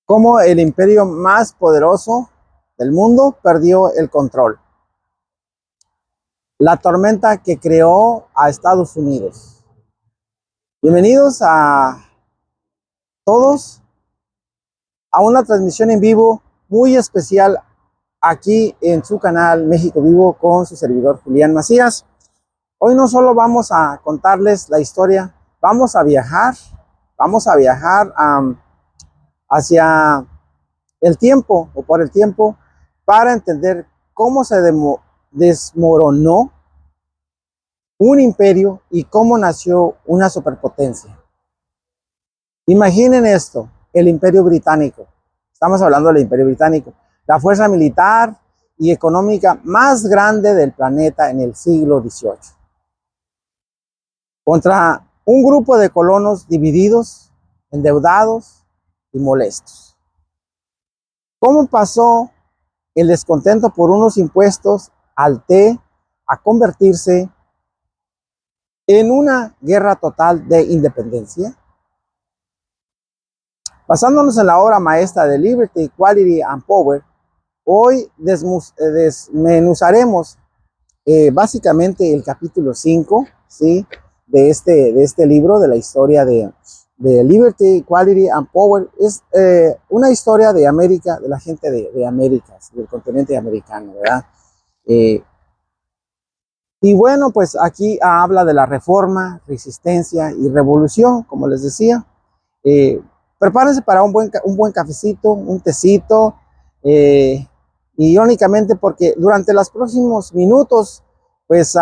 Cómo el imperio más poderoso del mundo perdió el control. La tormenta que creó a Estados Unidos. Bienvenidos a todos a una transmisión en vivo muy especial aquí en su canal México Vivo con su servidor Julián Macías. Hoy no solo vamos a contarles la historia, vamos a viajar hacia el tiempo o por el tiempo para entender cómo se desmoronó un imperio y cómo nació una superpotencia. Imaginen esto, el Imperio Británico. Estamos hablando del Imperio Británico, la fuerza militar y económica más grande del planeta en el siglo XVIII. Contra un grupo de colonos divididos, endeudados y molestos. ¿Cómo pasó el descontento por unos impuestos al té a convertirse en una guerra total de independencia? Basándonos en la obra maestra de Liberty, Equality and Power, hoy desmenuzaremos básicamente el capítulo 5, ¿sí? de este libro, de la historia de Liberty, Equality and Power. Es una historia de América, de la gente de América, del continente americano, ¿verdad? Y bueno, pues aquí habla de la reforma, resistencia y revolución, como les decía. Prepárense para un buen cafecito, un tecito, y irónicamente porque durante los próximos minutos, pues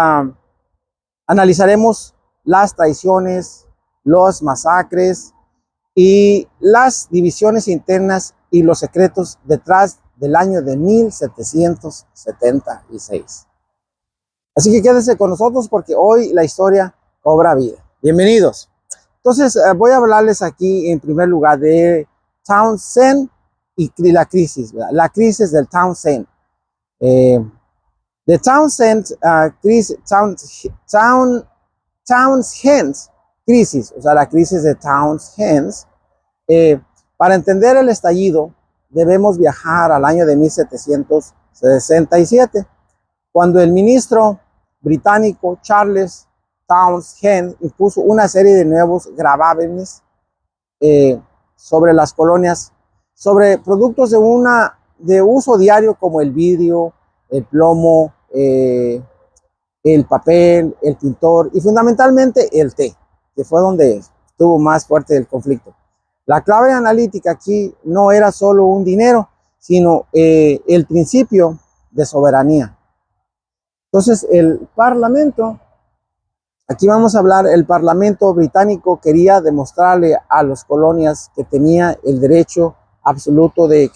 analizaremos las traiciones, los masacres y las divisiones internas y los secretos detrás del año de 1776. Así que quédense con nosotros porque hoy la historia cobra vida. Bienvenidos. Entonces voy a hablarles aquí en primer lugar de Townshend y la crisis, ¿verdad? La crisis del Townshend. De Townshend, Townshend crisis, o sea, la crisis de Townshend. Para entender el estallido, debemos viajar al año de 1767, cuando el ministro británico Charles Townshend impuso una serie de nuevos gravámenes sobre las colonias, sobre productos de uso diario como el vidrio, el plomo, el papel, el pintor y fundamentalmente el té, que fue donde estuvo más fuerte el conflicto. La clave analítica aquí no era solo un dinero, sino el principio de soberanía. Entonces el Parlamento, aquí vamos a hablar, el Parlamento británico quería demostrarle a las colonias que tenía el derecho absoluto de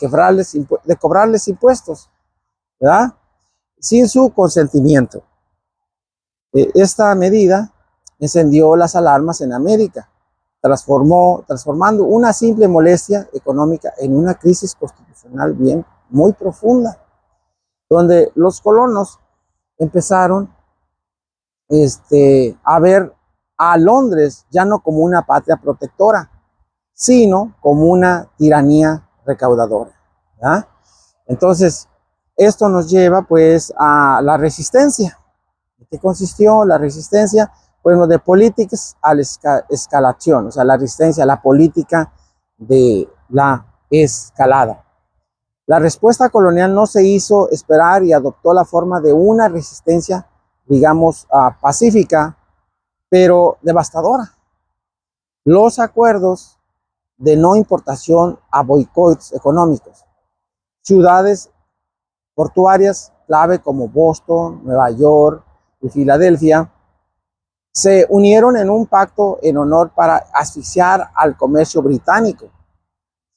cobrarles impuestos, ¿verdad? Sin su consentimiento. Esta medida encendió las alarmas en América, transformando una simple molestia económica en una crisis constitucional muy profunda, donde los colonos empezaron a ver a Londres ya no como una patria protectora, sino como una tiranía recaudadora, ¿verdad? Entonces, esto nos lleva pues a la resistencia. ¿De qué consistió la resistencia? Bueno, de políticas a la escalación, o sea, la resistencia a la política de la escalada. La respuesta colonial no se hizo esperar y adoptó la forma de una resistencia, digamos, pacífica, pero devastadora. Los acuerdos de no importación a boicots económicos. Ciudades portuarias clave como Boston, Nueva York y Filadelfia se unieron en un pacto en honor para asfixiar al comercio británico,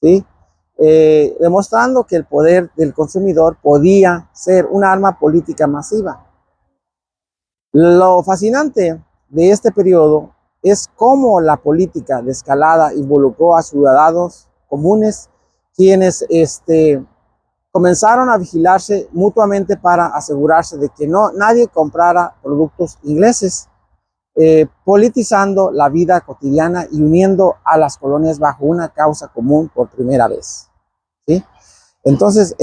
¿sí? Demostrando que el poder del consumidor podía ser un arma política masiva. Lo fascinante de este periodo es cómo la política de escalada involucró a ciudadanos comunes, quienes comenzaron a vigilarse mutuamente para asegurarse de que nadie comprara productos ingleses, politizando la vida cotidiana y uniendo a las colonias bajo una causa común por primera vez. Entonces,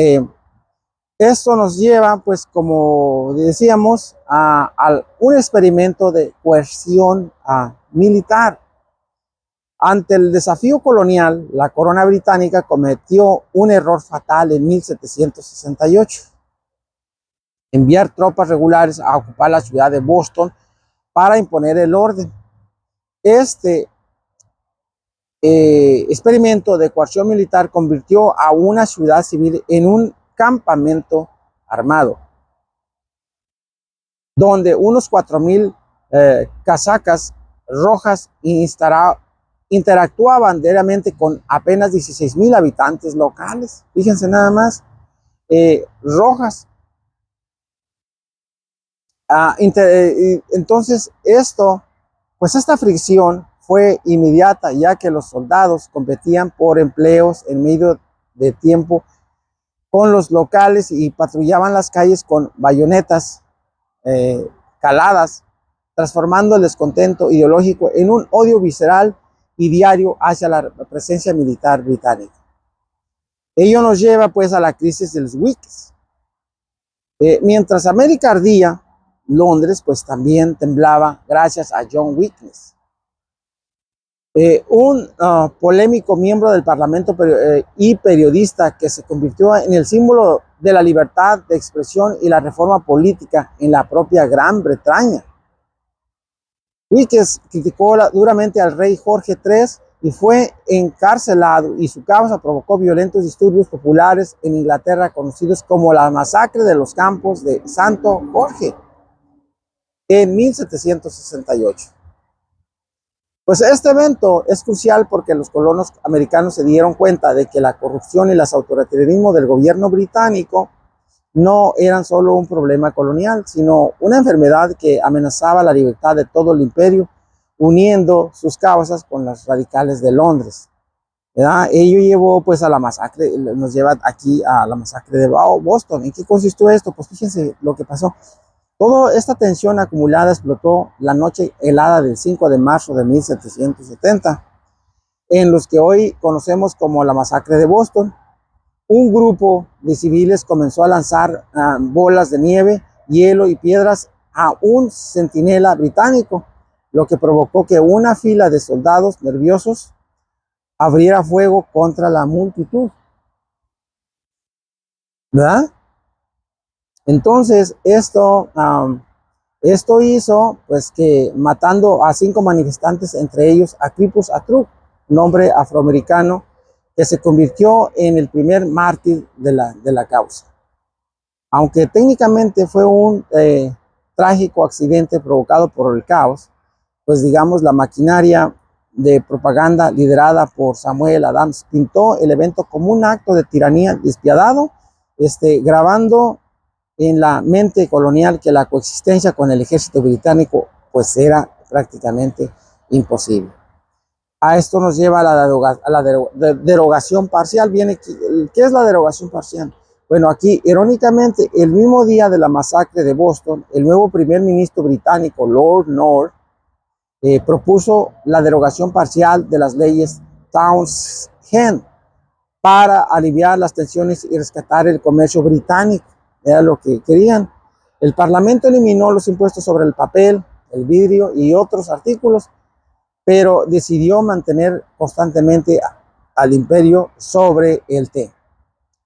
esto nos lleva, pues, como decíamos, a un experimento de coerción militar. Ante el desafío colonial, la corona británica cometió un error fatal en 1768. Enviar tropas regulares a ocupar la ciudad de Boston para imponer el orden. Este experimento de coerción militar convirtió a una ciudad civil en un campamento armado, donde unos 4,000 casacas rojas interactuaban diariamente con apenas 16,000 habitantes locales. Fíjense nada más, rojas. Entonces pues esta fricción fue inmediata, ya que los soldados competían por empleos en medio de tiempo con los locales y patrullaban las calles con bayonetas caladas, transformando el descontento ideológico en un odio visceral y diario hacia la presencia militar británica. Ello nos lleva pues a la crisis de los Whigs. Mientras América ardía, Londres pues también temblaba gracias a John Wilkes, un polémico miembro del Parlamento y periodista que se convirtió en el símbolo de la libertad de expresión y la reforma política en la propia Gran Bretaña. Wilkes criticó duramente al rey Jorge III y fue encarcelado, y su causa provocó violentos disturbios populares en Inglaterra conocidos como la masacre de los campos de Santo Jorge en 1768. Pues este evento es crucial porque los colonos americanos se dieron cuenta de que la corrupción y el autoritarismo del gobierno británico no eran solo un problema colonial, sino una enfermedad que amenazaba la libertad de todo el imperio, uniendo sus causas con las radicales de Londres. ¿Verdad? Ello llevó pues a la masacre, nos lleva aquí a la masacre de Boston. ¿En qué consistió esto? Pues fíjense lo que pasó. Toda esta tensión acumulada explotó la noche helada del 5 de marzo de 1770, en los que hoy conocemos como la masacre de Boston. Un grupo de civiles comenzó a lanzar bolas de nieve, hielo y piedras a un centinela británico, lo que provocó que una fila de soldados nerviosos abriera fuego contra la multitud. ¿Verdad? Entonces, esto hizo pues que matando a 5 manifestantes, entre ellos a Quipus Atruk, un hombre afroamericano que se convirtió en el primer mártir de la causa. Aunque técnicamente fue un trágico accidente provocado por el caos, pues digamos la maquinaria de propaganda liderada por Samuel Adams pintó el evento como un acto de tiranía despiadado, grabando en la mente colonial que la coexistencia con el ejército británico pues era prácticamente imposible. A esto nos lleva a la derogación parcial. ¿Qué es la derogación parcial? Bueno, aquí irónicamente el mismo día de la masacre de Boston, el nuevo primer ministro británico Lord North propuso la derogación parcial de las leyes Townshend para aliviar las tensiones y rescatar el comercio británico. Era lo que querían. El Parlamento eliminó los impuestos sobre el papel, el vidrio y otros artículos, pero decidió mantener constantemente al imperio sobre el té.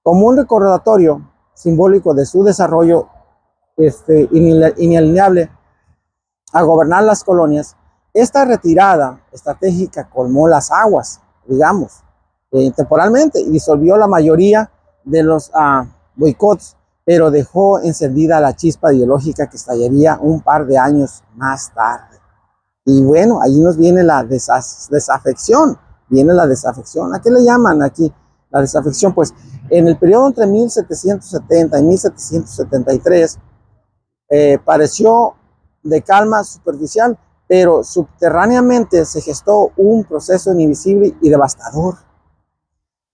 Como un recordatorio simbólico de su desarrollo inalienable a gobernar las colonias, esta retirada estratégica colmó las aguas, digamos, temporalmente, y disolvió la mayoría de los boicots, pero dejó encendida la chispa ideológica que estallaría un par de años más tarde. Y bueno, ahí nos viene la desafección. ¿A qué le llaman aquí la desafección? Pues en el periodo entre 1770 y 1773 pareció de calma superficial, pero subterráneamente se gestó un proceso invisible y devastador: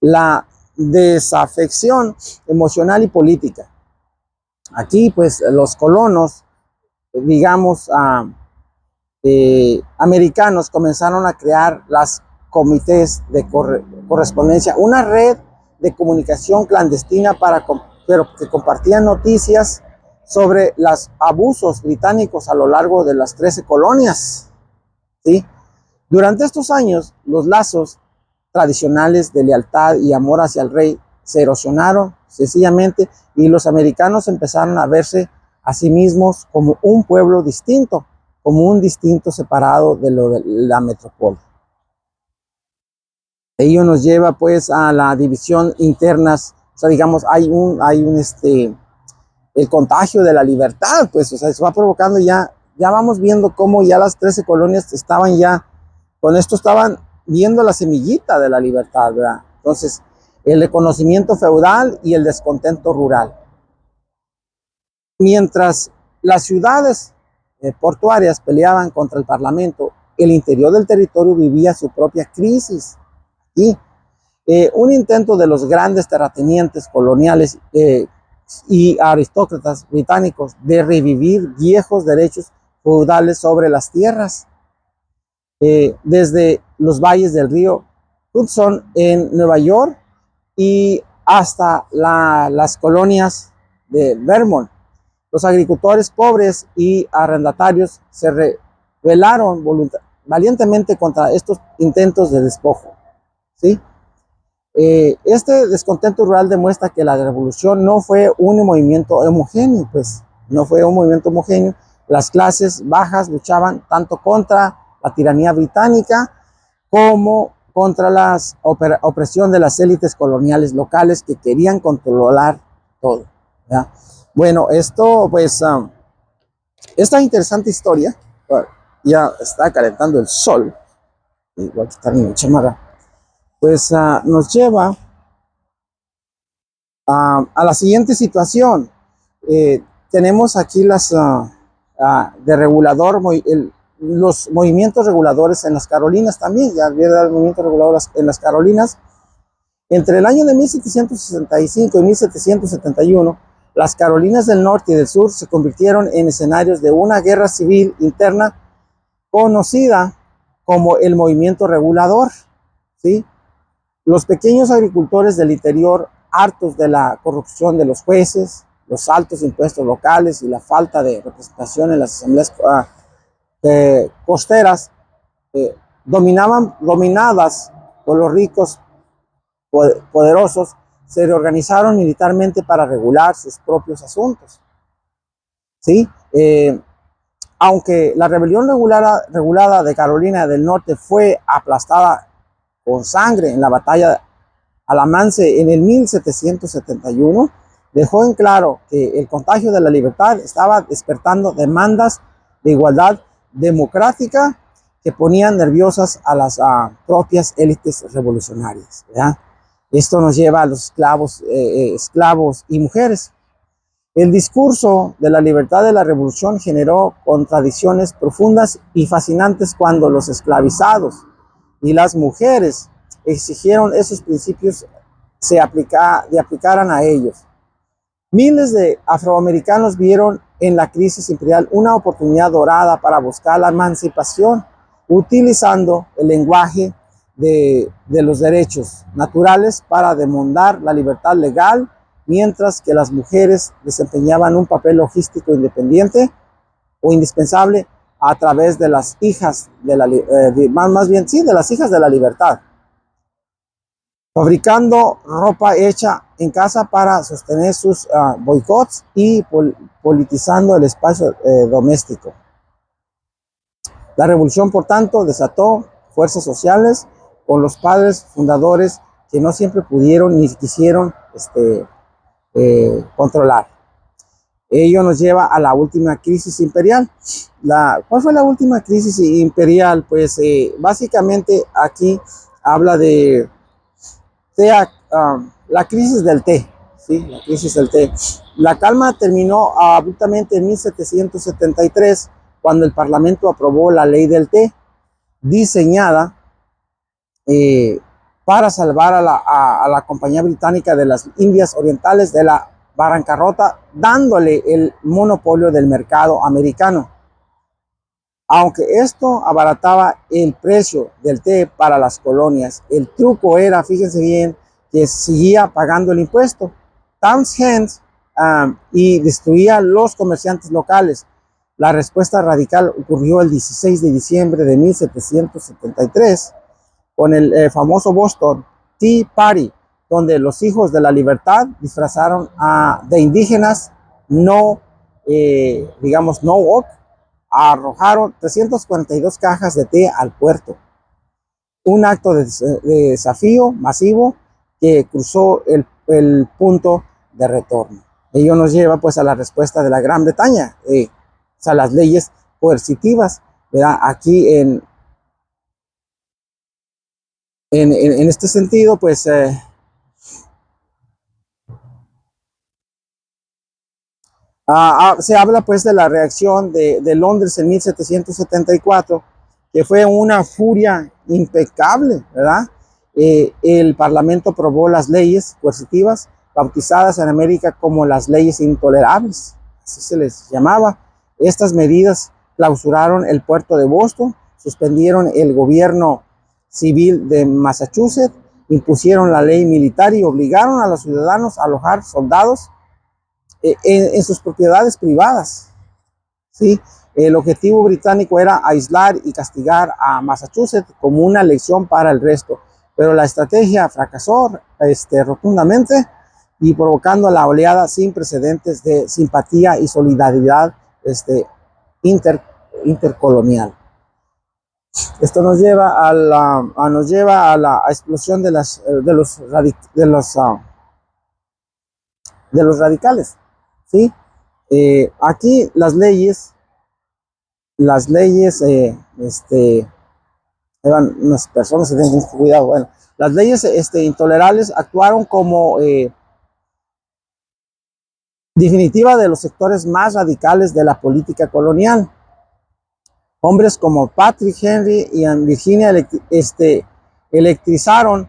la desafección emocional y política. Aquí pues los colonos, digamos, americanos comenzaron a crear las comités de correspondencia, una red de comunicación clandestina pero que compartían noticias sobre los abusos británicos a lo largo de las 13 colonias, ¿sí? Durante estos años, los lazos tradicionales de lealtad y amor hacia el rey se erosionaron sencillamente y los americanos empezaron a verse a sí mismos como un pueblo distinto, como un distinto separado de lo de la metrópoli. Ello nos lleva pues a la división internas, o sea, digamos, el contagio de la libertad, pues, o sea, se va provocando ya vamos viendo cómo ya las 13 colonias estaban ya, con esto estaban viendo la semillita de la libertad, ¿verdad? Entonces, el reconocimiento feudal y el descontento rural. Mientras las ciudades portuarias peleaban contra el parlamento, el interior del territorio vivía su propia crisis. Y un intento de los grandes terratenientes coloniales y aristócratas británicos de revivir viejos derechos feudales sobre las tierras, desde los valles del río Hudson en Nueva York y hasta las colonias de Vermont. Los agricultores pobres y arrendatarios se rebelaron valientemente contra estos intentos de despojo, ¿sí? Este descontento rural demuestra que la revolución no fue un movimiento homogéneo, pues no fue un movimiento homogéneo. Las clases bajas luchaban tanto contra la tiranía británica como contra la opresión de las élites coloniales locales que querían controlar todo, ¿ya? Bueno, esto pues, esta interesante historia, ya está calentando el sol, igual que está mi chamarra, pues nos lleva a la siguiente situación. Tenemos aquí los movimientos reguladores en las Carolinas también, ya había el movimiento regulador en las Carolinas. Entre el año de 1765 y 1771, las Carolinas del Norte y del Sur se convirtieron en escenarios de una guerra civil interna conocida como el movimiento regulador, ¿sí? Los pequeños agricultores del interior, hartos de la corrupción de los jueces, los altos impuestos locales y la falta de representación en las asambleas costeras, dominadas por los ricos poderosos, se reorganizaron militarmente para regular sus propios asuntos, ¿sí? Aunque la rebelión regulada de Carolina del Norte fue aplastada con sangre en la batalla de Alamance en el 1771, dejó en claro que el contagio de la libertad estaba despertando demandas de igualdad democrática que ponían nerviosas a las propias élites revolucionarias, ¿verdad? Esto nos lleva a los esclavos y mujeres. El discurso de la libertad de la revolución generó contradicciones profundas y fascinantes cuando los esclavizados y las mujeres exigieron esos principios se aplicaran a ellos. Miles de afroamericanos vieron en la crisis imperial una oportunidad dorada para buscar la emancipación, utilizando el lenguaje de los derechos naturales para demandar la libertad legal, mientras que las mujeres desempeñaban un papel logístico independiente o indispensable a través de las hijas de las hijas de la libertad, fabricando ropa hecha en casa para sostener sus boicots y politizando el espacio doméstico. La revolución, por tanto, desató fuerzas sociales con los padres fundadores que no siempre pudieron ni quisieron controlar. Ello nos lleva a la última crisis imperial. ¿Cuál fue la última crisis imperial? Pues básicamente aquí habla de la crisis del té, ¿sí? La crisis del té. La calma terminó abruptamente en 1773, cuando el Parlamento aprobó la ley del té, diseñada para salvar a la Compañía Británica de las Indias Orientales de la bancarrota, dándole el monopolio del mercado americano. Aunque esto abarataba el precio del té para las colonias, el truco era, fíjense bien, que seguía pagando el impuesto. Townshend y destruía los comerciantes locales. La respuesta radical ocurrió el 16 de diciembre de 1773 con el famoso Boston Tea Party, donde los hijos de la libertad disfrazaron de indígenas no, digamos, no woke, arrojaron 342 cajas de té al puerto. Un acto de desafío masivo que cruzó el punto de retorno. Ello nos lleva pues a la respuesta de la Gran Bretaña, o sea, las leyes coercitivas, ¿verdad? Aquí en este sentido, pues se habla pues de la reacción de Londres en 1774, que fue una furia impecable, ¿verdad? El Parlamento aprobó las leyes coercitivas, bautizadas en América como las leyes intolerables, así se les llamaba. Estas medidas clausuraron el puerto de Boston, suspendieron el gobierno civil de Massachusetts, impusieron la ley militar y obligaron a los ciudadanos a alojar soldados en sus propiedades privadas, ¿sí? El objetivo británico era aislar y castigar a Massachusetts como una lección para el resto, pero la estrategia fracasó rotundamente y provocando la oleada sin precedentes de simpatía y solidaridad intercolonial. Esto nos lleva a la explosión de los radicales, ¿sí? Aquí las leyes, eran unas personas que tienen cuidado. Bueno, las leyes intolerables actuaron como definitiva de los sectores más radicales de la política colonial. Hombres como Patrick Henry y Virginia electrizaron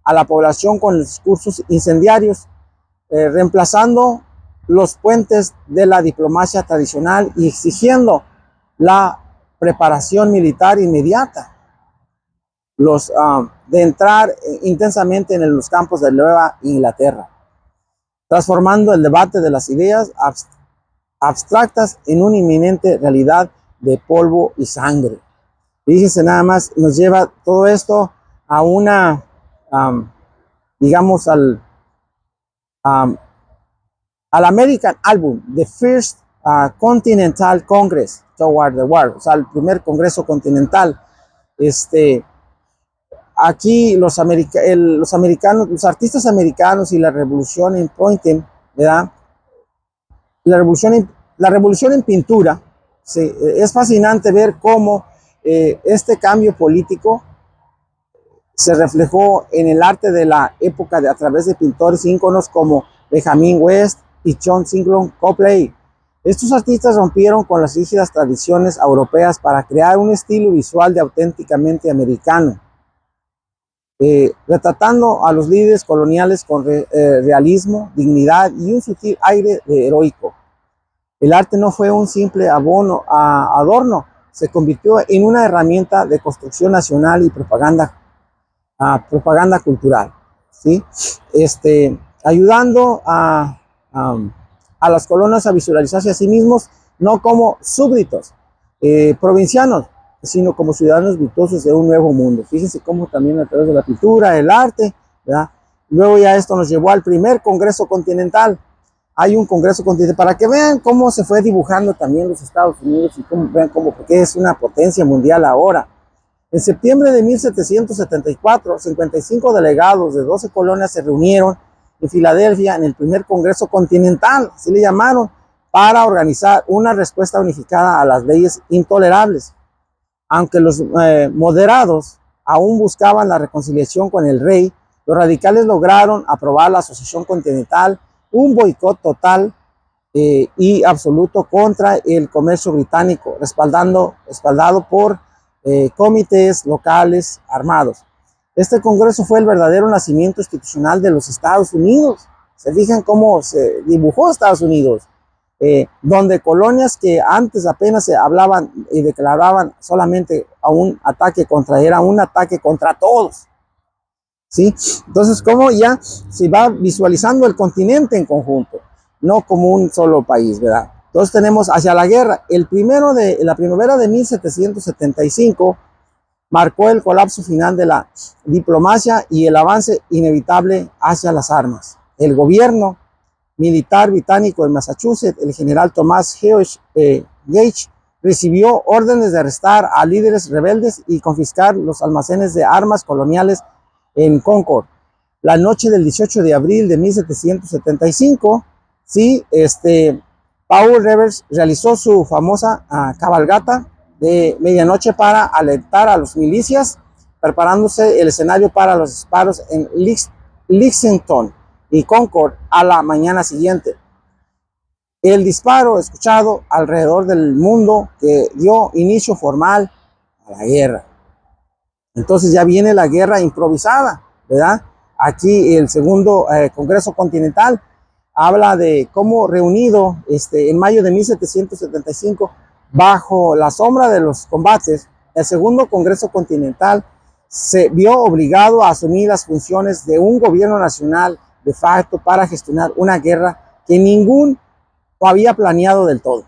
a la población con discursos incendiarios, reemplazando los puentes de la diplomacia tradicional y exigiendo la preparación militar inmediata, de entrar intensamente en los campos de Nueva Inglaterra, transformando el debate de las ideas abstractas en una inminente realidad de polvo y sangre. Fíjense nada más, nos lleva todo esto a una, digamos, al American Album, The First Continental Congress Toward the War, o sea, el primer Congreso Continental. Aquí los americanos, los artistas americanos y la revolución en painting, ¿verdad? La revolución en pintura, sí, es fascinante ver cómo este cambio político se reflejó en el arte de la época a través de pintores íconos como Benjamin West y John Sinclair Copley. Estos artistas rompieron con las rígidas tradiciones europeas para crear un estilo visual de auténticamente americano, retratando a los líderes coloniales con realismo, dignidad y un sutil aire de heroico. El arte no fue un simple adorno, se convirtió en una herramienta de construcción nacional y propaganda cultural, ¿sí? Ayudando a las colonias a visualizarse a sí mismos no como súbditos provincianos, sino como ciudadanos virtuosos de un nuevo mundo. Fíjense cómo también a través de la pintura, el arte, ¿verdad? Luego ya esto nos llevó al primer Congreso Continental. Hay un Congreso Continental para que vean cómo se fue dibujando también los Estados Unidos y cómo vean cómo, porque es una potencia mundial ahora. En septiembre de 1774, 55 delegados de 12 colonias se reunieron en Filadelfia en el primer Congreso Continental, así le llamaron, para organizar una respuesta unificada a las leyes intolerables. Aunque los moderados aún buscaban la reconciliación con el rey, los radicales lograron aprobar la Asociación Continental, un boicot total y absoluto contra el comercio británico, respaldado por comités locales armados. Este Congreso fue el verdadero nacimiento institucional de los Estados Unidos. Se fijan cómo se dibujó Estados Unidos, donde colonias que antes apenas se hablaban y declaraban solamente a un ataque contra, era un ataque contra todos. ¿sí? Entonces, como ya se va visualizando el continente en conjunto, no como un solo país, ¿verdad? Entonces tenemos hacia la guerra. La primavera de 1775 marcó el colapso final de la diplomacia y el avance inevitable hacia las armas. El gobierno militar británico en Massachusetts, el general Thomas Gage, recibió órdenes de arrestar a líderes rebeldes y confiscar los almacenes de armas coloniales en Concord. La noche del 18 de abril de 1775, sí, Paul Revers realizó su famosa cabalgata de medianoche para alertar a los milicias, preparándose el escenario para los disparos en Lexington y Concord a la mañana siguiente. El disparo escuchado alrededor del mundo que dio inicio formal a la guerra. Entonces ya viene la guerra improvisada, ¿verdad? Aquí el segundo Congreso Continental habla de cómo reunido en mayo de 1775, bajo la sombra de los combates, el segundo Congreso Continental se vio obligado a asumir las funciones de un gobierno nacional de facto para gestionar una guerra que ningún había planeado del todo.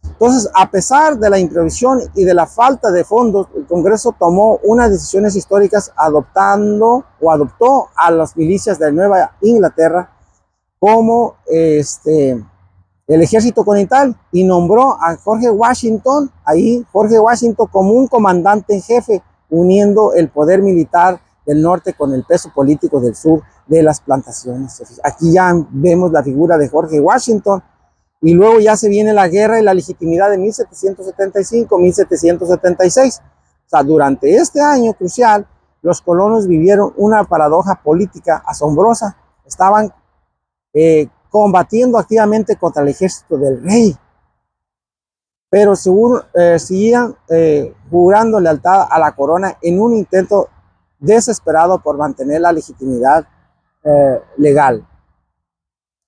Entonces, a pesar de la imprevisión y de la falta de fondos, el Congreso tomó unas decisiones históricas adoptó a las milicias de Nueva Inglaterra como el ejército continental y nombró a Jorge Washington como un comandante en jefe, uniendo el poder militar del norte con el peso político del sur de las plantaciones. Aquí ya vemos la figura de Jorge Washington. Y luego ya se viene la guerra y la legitimidad de 1775-1776. O sea, durante este año crucial, los colonos vivieron una paradoja política asombrosa. Estaban combatiendo activamente contra el ejército del rey, pero seguían jurando lealtad a la corona en un intento desesperado por mantener la legitimidad legal.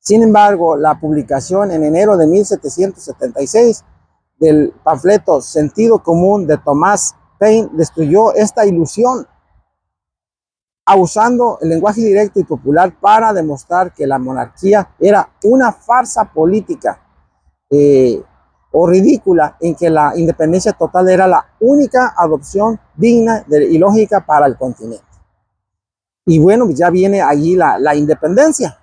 Sin embargo, la publicación en enero de 1776 del panfleto Sentido Común de Thomas Paine destruyó esta ilusión, usando el lenguaje directo y popular para demostrar que la monarquía era una farsa política o ridícula, en que la independencia total era la única adopción digna y lógica para el continente. Y bueno, ya viene allí la independencia.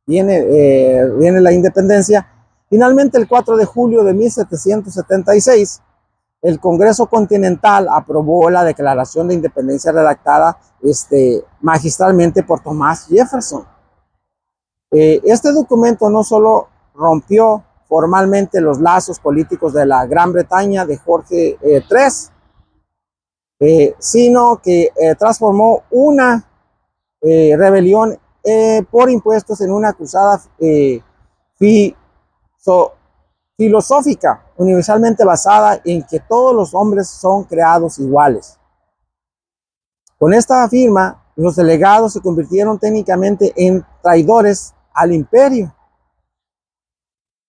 Viene la independencia. Finalmente, el 4 de julio de 1776, el Congreso Continental aprobó la Declaración de Independencia redactada magistralmente por Thomas Jefferson. Este documento no solo rompió formalmente los lazos políticos de la Gran Bretaña de Jorge III, sino que transformó una rebelión por impuestos en una cruzada filosófica universalmente basada en que todos los hombres son creados iguales. Con esta firma, los delegados se convirtieron técnicamente en traidores al imperio,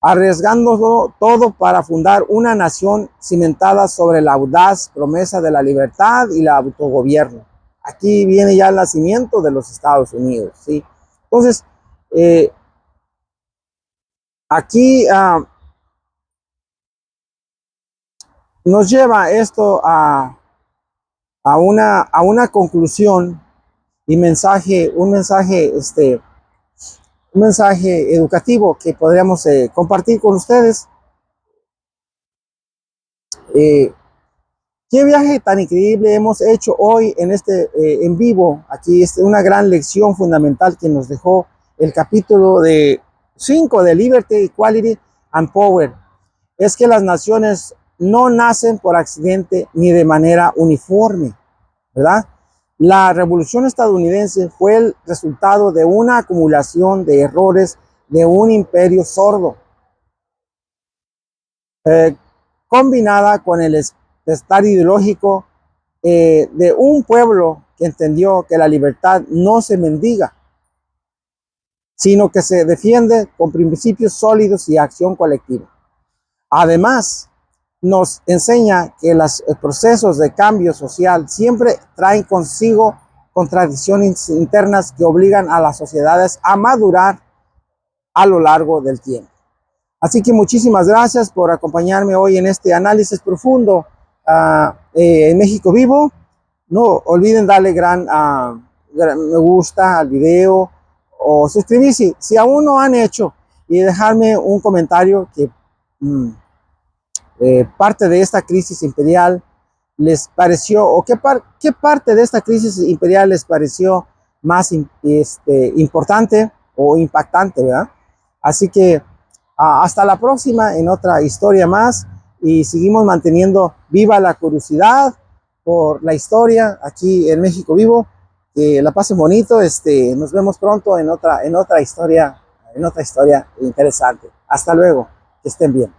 arriesgándolo todo para fundar una nación cimentada sobre la audaz promesa de la libertad y el autogobierno. Aquí viene ya el nacimiento de los Estados Unidos, ¿sí? Entonces, aquí nos lleva esto a una conclusión y un mensaje educativo que podríamos compartir con ustedes. ¿Qué viaje tan increíble hemos hecho hoy en vivo? Aquí es una gran lección fundamental que nos dejó el capítulo 5 de Liberty, Equality and Power. Es que las naciones no nacen por accidente ni de manera uniforme, ¿verdad? La Revolución estadounidense fue el resultado de una acumulación de errores de un imperio sordo, combinada con el estar ideológico de un pueblo que entendió que la libertad no se mendiga, sino que se defiende con principios sólidos y acción colectiva. Además, nos enseña que los procesos de cambio social siempre traen consigo contradicciones internas que obligan a las sociedades a madurar a lo largo del tiempo. Así que muchísimas gracias por acompañarme hoy en este análisis profundo en México Vivo. No olviden darle gran me gusta al video o suscribirse si aún no han hecho y dejarme un comentario que parte de esta crisis imperial les pareció, o qué parte de esta crisis imperial les pareció más importante o impactante, ¿verdad? Así que hasta la próxima en otra historia más, y seguimos manteniendo viva la curiosidad por la historia aquí en México Vivo. Que la pasen bonito, nos vemos pronto en otra historia interesante. Hasta luego, que estén bien.